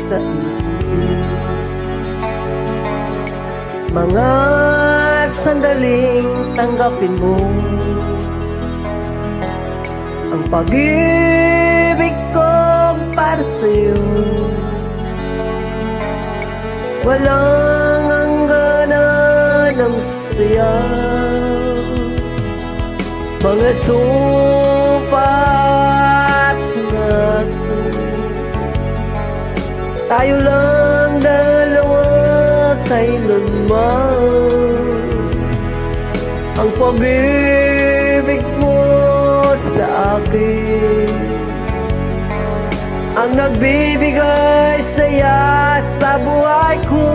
sa isip. Mga sandaling tanggapin mo ang pag-ibig ko para sa'yo. Walang hangganan ng saya, mga supat natin. Tayo lang dalawa kailanman. Ang pag-ibig mo sa akin ang nagbibigay saya sa buhay ko.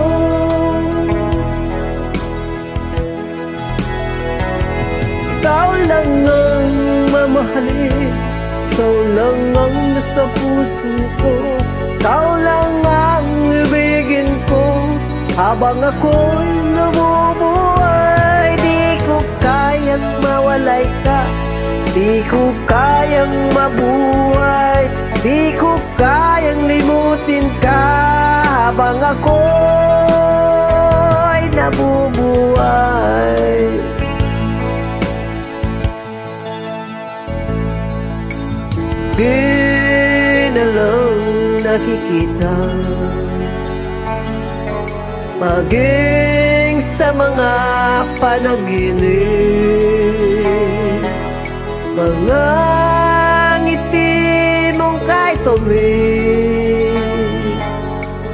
Ikaw lang ang mamahalin, ikaw lang ang nasa puso ko, ikaw lang ang ibigin ko habang ako'y nabubuhay. Di ko kayang mawalay ka, di ko kayang mabuhay, di ko kayang limutin ka habang ako'y nabubuhay. Di na lang nakikita, maging sa mga panaginip, mga ngiti mong kahit tuwing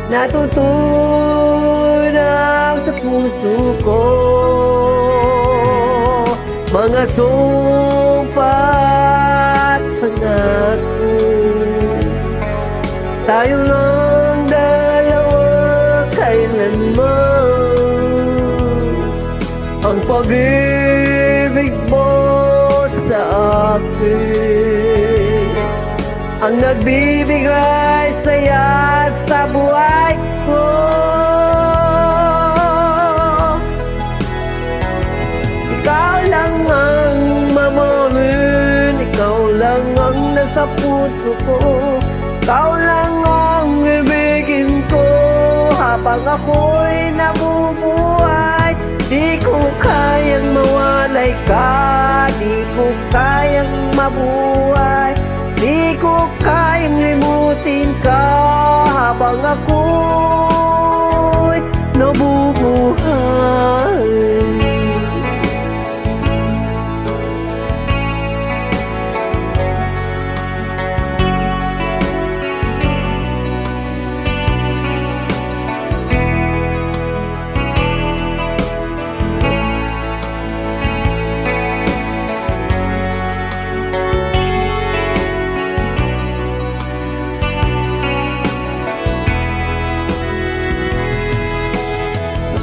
natutunaw sa puso ko, mga sumpat pangako. Tayo lang dalawa kailanman. Ang pag-ibig mo sa akin ang nagbibigay saya sa buhay ko. Ikaw lang ang mamahalin, ikaw lang ang nasa puso ko, ikaw lang ang ibigin ko habang ako'y nabubuhay. Di ko kayang mawalay ka, di ko kayang mabuhay, di ko kayang limutin ka habang ako'y nabubuhay.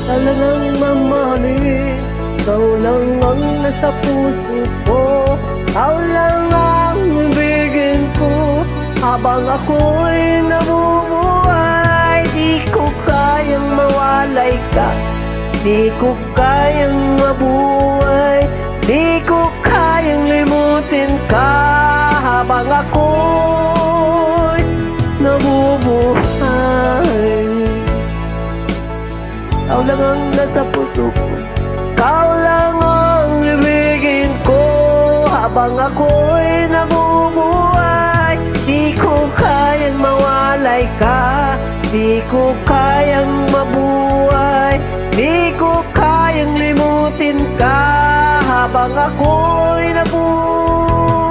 Ikaw lang ang mamahalin, ikaw lang ang nasa puso ko, ikaw lang ang ibigin ko habang ako'y nabubuhay. Di ko kayang mawalay ka, di ko kayang mabuhay, di ko kayang limutin ka habang ako'y nabubuhay. Ikaw lang ang nasa puso ko, ikaw lang ang ibigin ko habang ako'y nabubuhay. Di ko kayang mawalay ka, di ko kayang mabuhay, di ko kayang limutin ka habang ako'y nabubuhay.